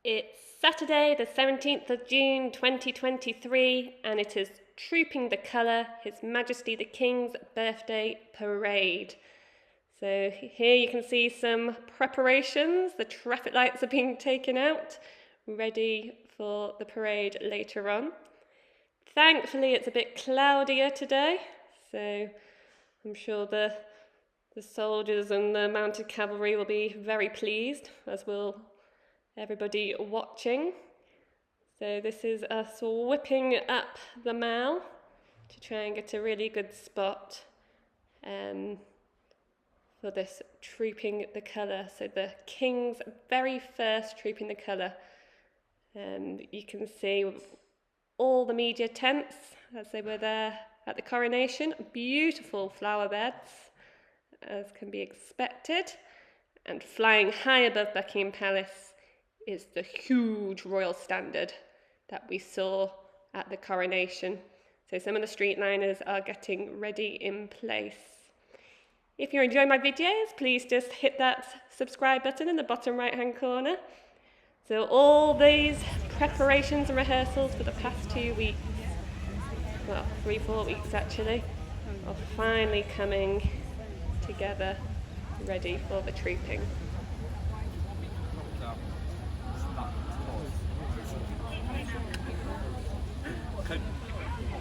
It's Saturday the 17th of June 2023 and it is Trooping the Colour, His Majesty the King's birthday parade. So here you can see some preparations. The traffic lights are being taken out, ready for the parade later on. Thankfully it's a bit cloudier today, so I'm sure the soldiers and the mounted cavalry will be very pleased, as will everybody watching. So this is us whipping up the mall to try and get a really good spot for this Trooping the Colour. So the King's very first Trooping the Colour. You can see all the media tents as they were there at the coronation. Beautiful flower beds, as can be expected. And flying high above Buckingham Palace is the huge royal standard that we saw at the coronation. So some of the streetliners are getting ready in place. If you're enjoying my videos, please just hit that subscribe button in the bottom right hand corner. So all these preparations and rehearsals for the past 2 weeks, well 3-4 weeks actually, are finally coming together, ready for the trooping.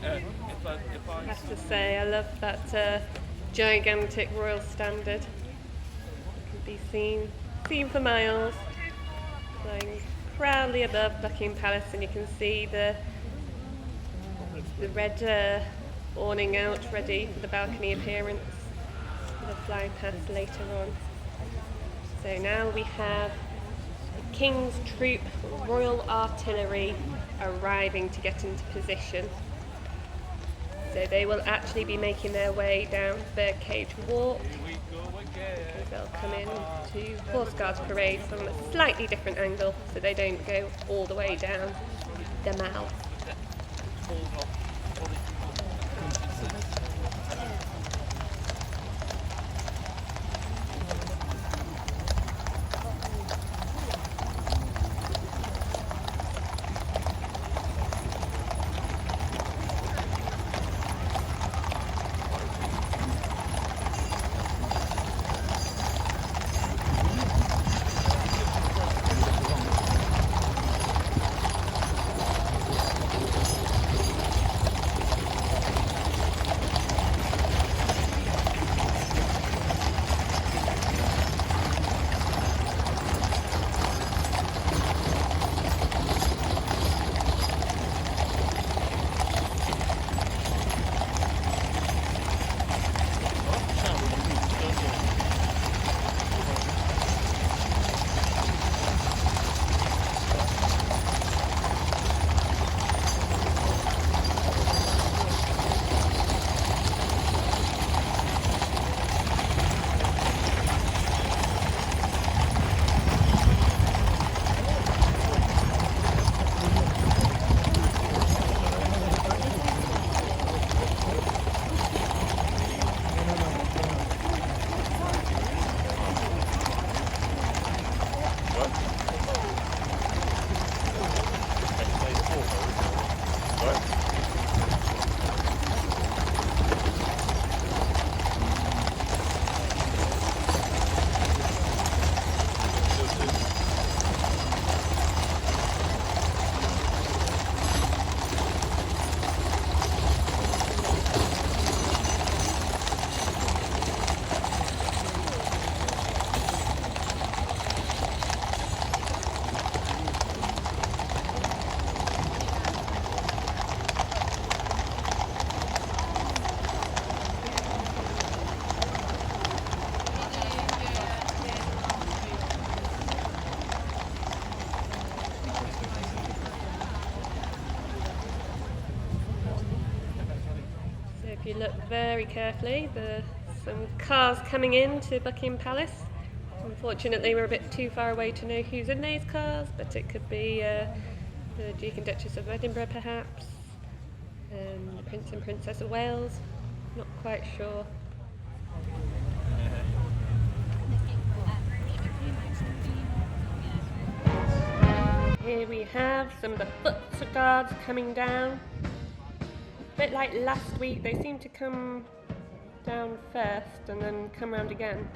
I have to say, I love that gigantic royal standard. It can be seen for miles, flying proudly above Buckingham Palace, and you can see the red awning out, ready for the balcony appearance for the flying past later on. So now we have the King's Troop Royal Artillery arriving to get into position. So they will actually be making their way down Birdcage Walk, because they'll come in to Horse Guards Parade from a slightly different angle, so they don't go all the way down the Mall. If you look very carefully, there's some cars coming in to Buckingham Palace. Unfortunately, we're a bit too far away to know who's in these cars, but it could be the Duke and Duchess of Edinburgh, perhaps, the Prince and Princess of Wales. Not quite sure. Here we have some of the foot guards coming down. A bit like last week, they seem to come down first and then come round again.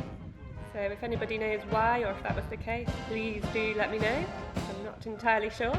So if anybody knows why or if that was the case, please do let me know. I'm not entirely sure.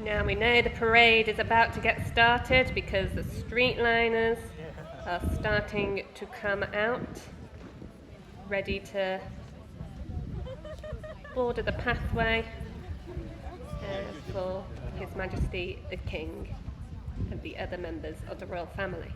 Now we know the parade is about to get started because the streetliners are starting to come out, ready to border the pathway for His Majesty the King and the other members of the royal family.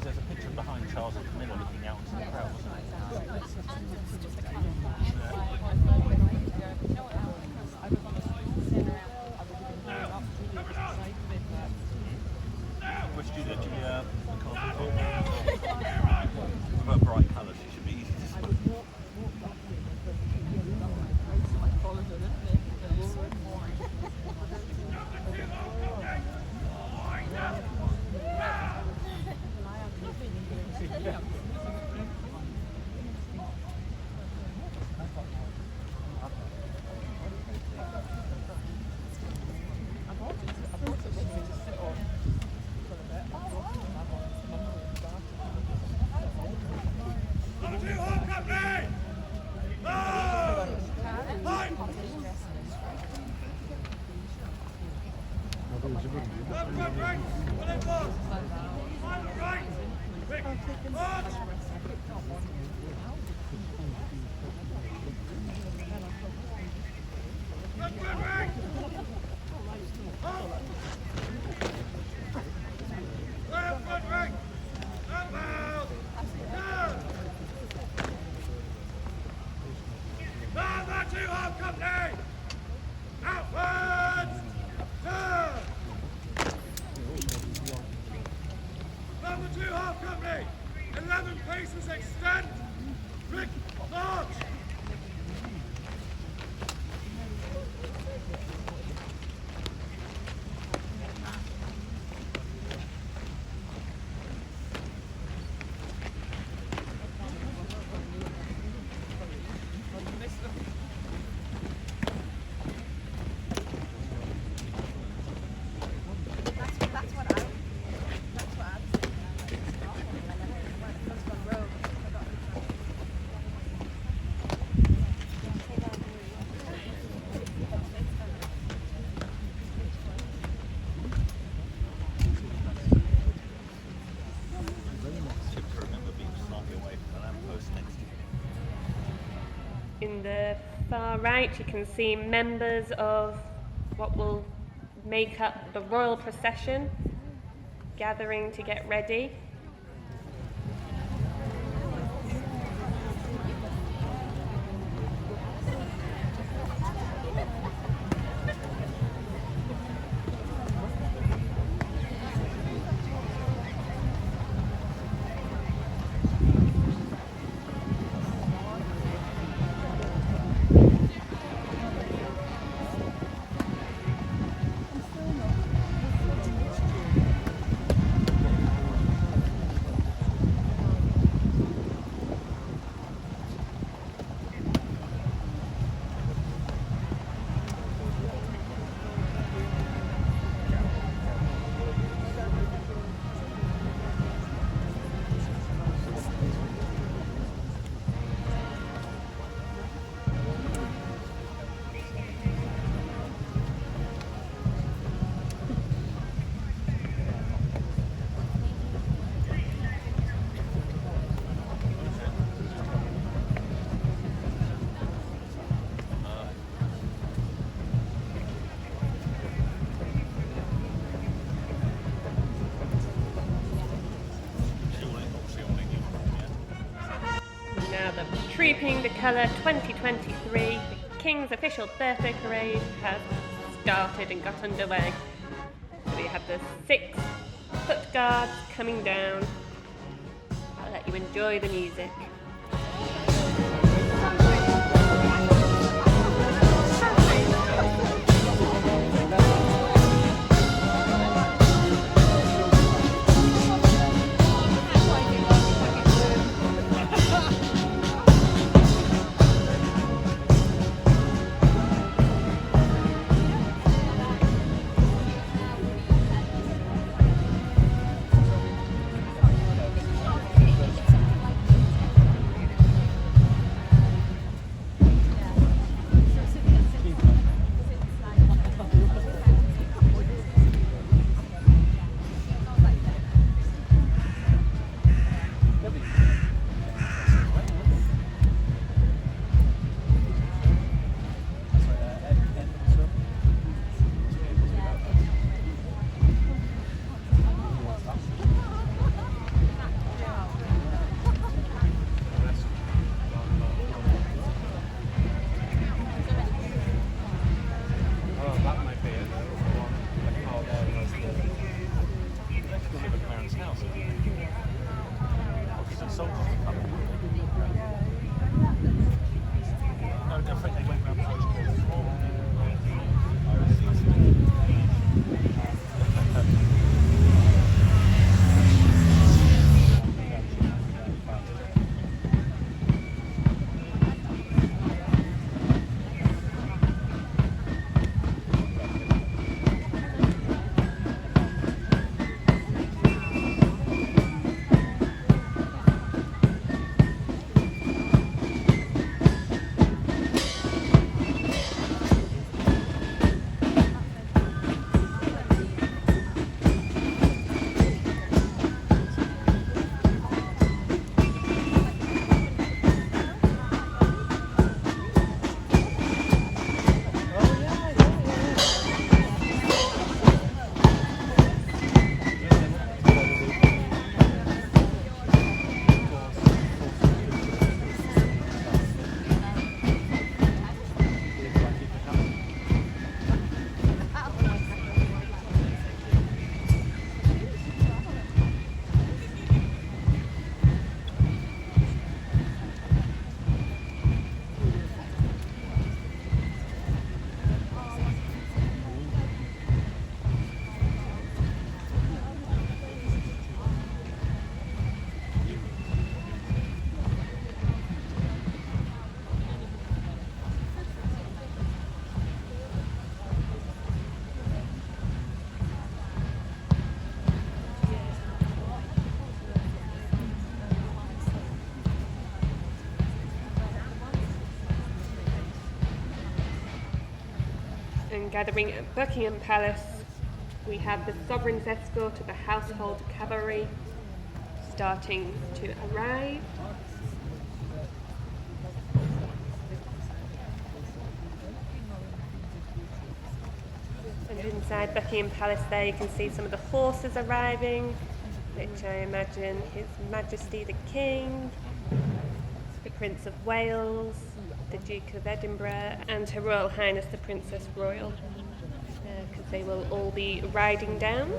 There's a picture behind Charles and Camilla looking out into the crowd, wasn't Julia, do you a bright colour, she should be easy to spot. In the far right, you can see members of what will make up the royal procession gathering to get ready. Now the Trooping the Colour 2023, the King's official birthday parade, has started and got underway. So we have the 6 foot guards coming down. I'll let you enjoy the music. Because the soldiers are coming. No, I think they went round first. And gathering at Buckingham Palace, we have the sovereign's escort of the household cavalry starting to arrive. And inside Buckingham Palace there you can see some of the horses arriving, which I imagine His Majesty the King, the Prince of Wales, the Duke of Edinburgh, and Her Royal Highness the Princess Royal, because they will all be riding down.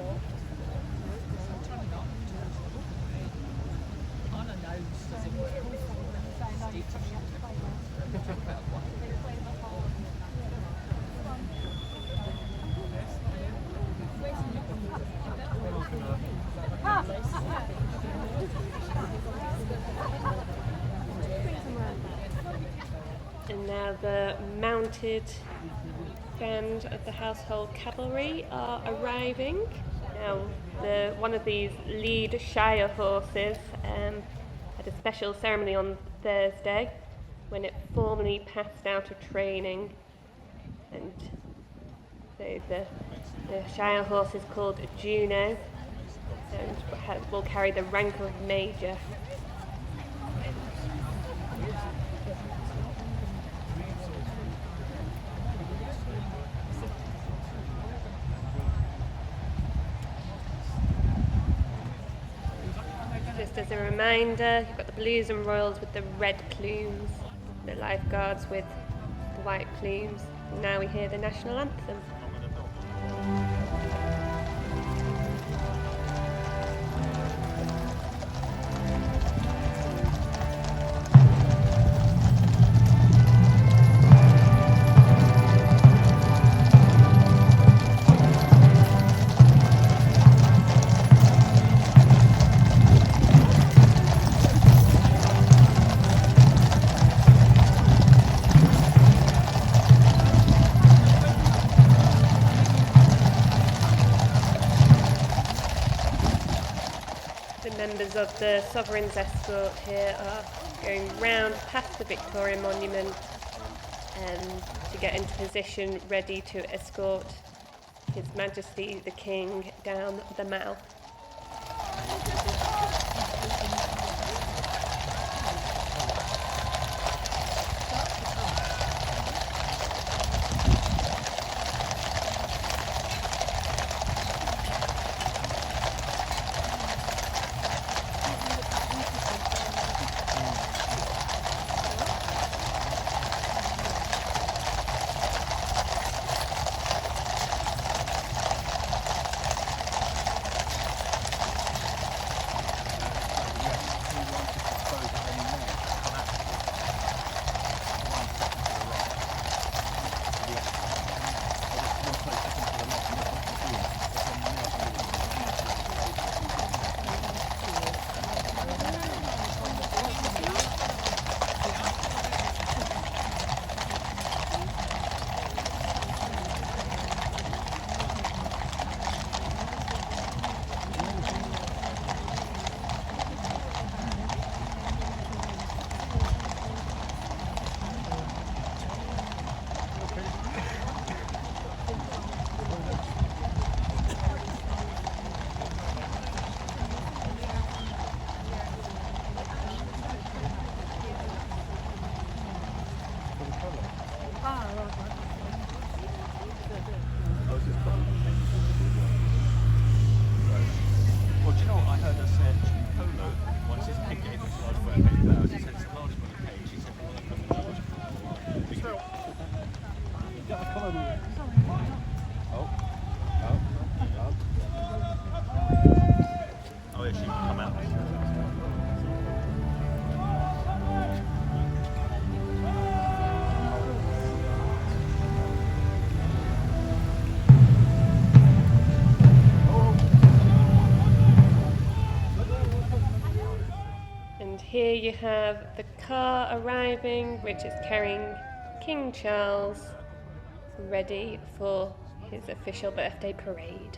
And now the mounted band of the household cavalry are arriving. Now, one of these lead Shire horses had a special ceremony on Thursday when it formally passed out of training, and so the Shire horse is called Juno and will carry the rank of Major. Just as a reminder, you've got the Blues and Royals with the red plumes, the Lifeguards with the white plumes. Now we hear the national anthem. Members of the Sovereign's escort here are going round past the Victoria Monument to get into position ready to escort His Majesty the King down the Mall. here you have the car arriving, which is carrying King Charles, ready for his official birthday parade.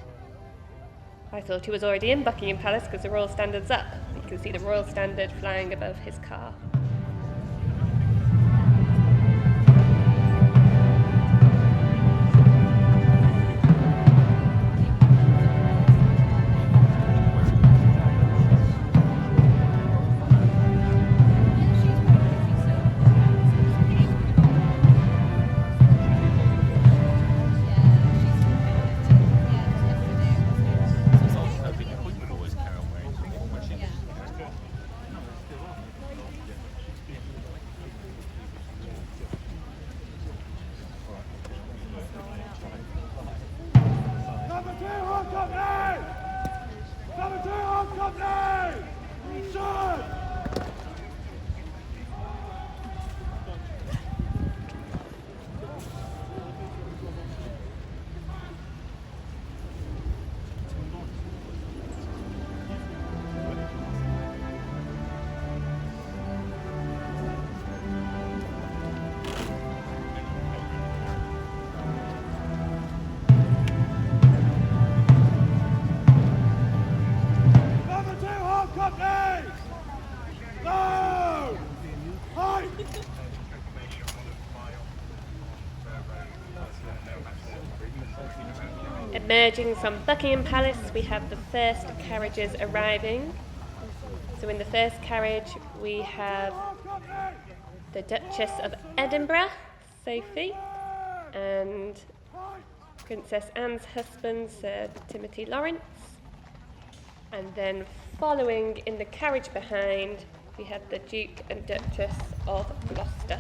I thought he was already in Buckingham Palace because the Royal Standard's up. You can see the Royal Standard flying above his car. Emerging from Buckingham Palace, we have the first carriages arriving. So in the first carriage, we have the Duchess of Edinburgh, Sophie, and Princess Anne's husband, Sir Timothy Lawrence. And then following in the carriage behind, we have the Duke and Duchess of Gloucester.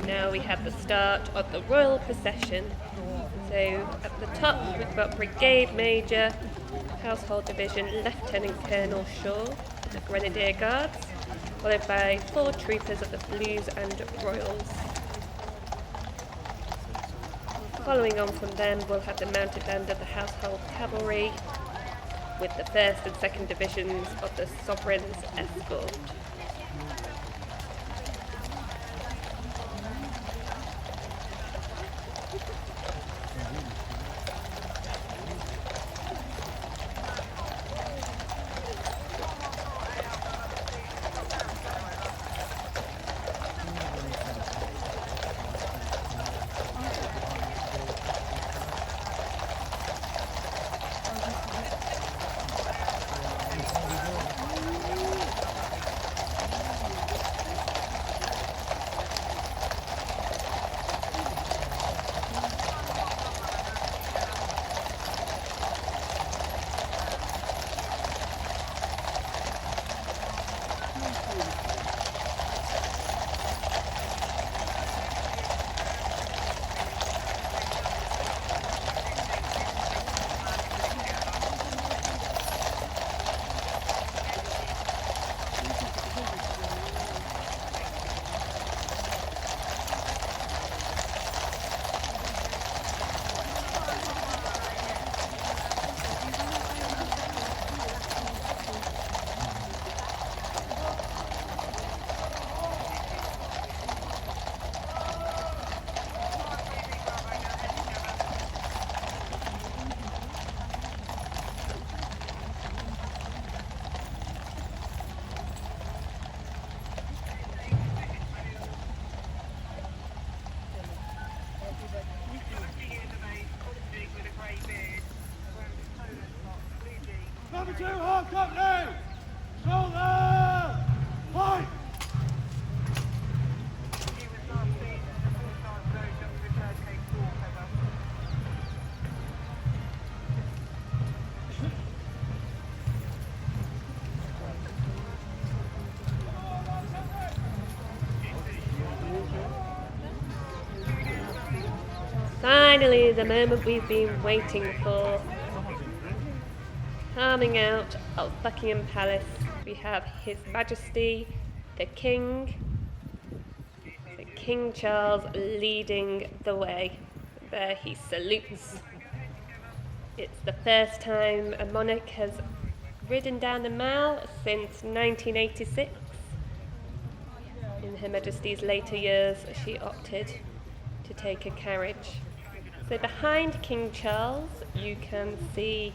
Now we have the start of the royal procession. So at the top we've got Brigade Major, Household Division, Lieutenant Colonel Shaw, the Grenadier Guards, followed by 4 troopers of the Blues and Royals. Following on from them, we'll have the mounted band of the Household Cavalry, with the 1st and 2nd Divisions of the Sovereign's Escort. Number 2, hard company! Shoulder! Fight! Finally, the moment we've been waiting for. Coming out of Buckingham Palace, we have His Majesty the King, so King Charles leading the way. There he salutes. It's the first time a monarch has ridden down the Mall since 1986. In Her Majesty's later years, she opted to take a carriage. So behind King Charles, you can see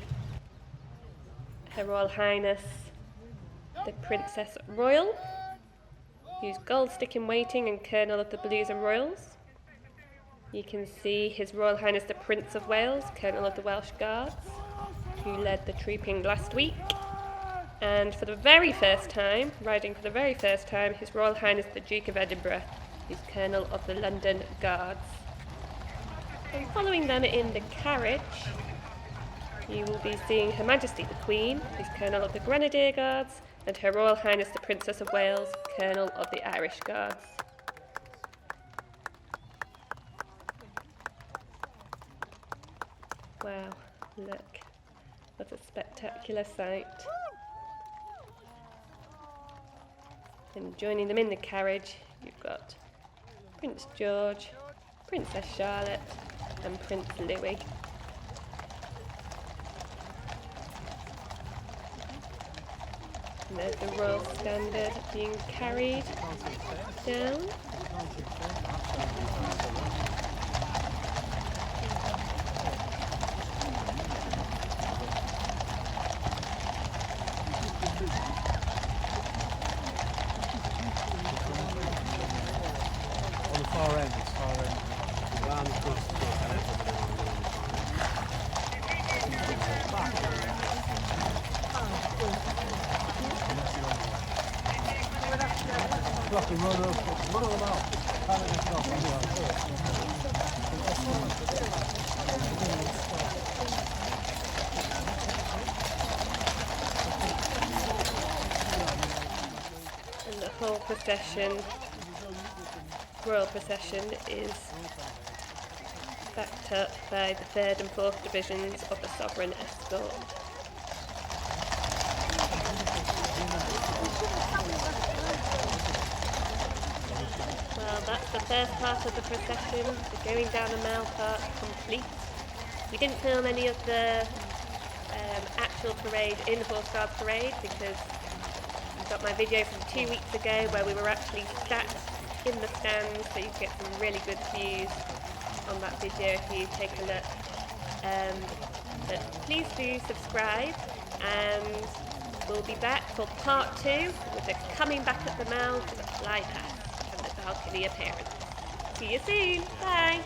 Her Royal Highness, the Princess Royal, who's Gold Stick in Waiting and Colonel of the Blues and Royals. You can see His Royal Highness the Prince of Wales, Colonel of the Welsh Guards, who led the trooping last week. And for the very first time, riding for the very first time, His Royal Highness the Duke of Edinburgh, who's Colonel of the London Guards. And following them in the carriage, you will be seeing Her Majesty the Queen, who's Colonel of the Grenadier Guards, and Her Royal Highness the Princess of Wales, Colonel of the Irish Guards. Wow, look, what a spectacular sight. And joining them in the carriage, you've got Prince George, Princess Charlotte, and Prince Louis. And there's the Royal Standard being carried down. On the far end, round across the Block and run them out. And the whole procession, royal procession, is backed up by the 3rd and 4th Divisions of the Sovereign Escort. Well, that's the first part of the procession, the going down the Mall part complete. We didn't film any of the actual parade in Horse Guard Parade because I got my video from 2 weeks ago where we were actually sat in the stands, so you can get some really good views on that video if you take a look. But please do subscribe, and we'll be back for part 2 with the coming back at the Mall to the fly past and the balcony appearance. See you soon. Bye.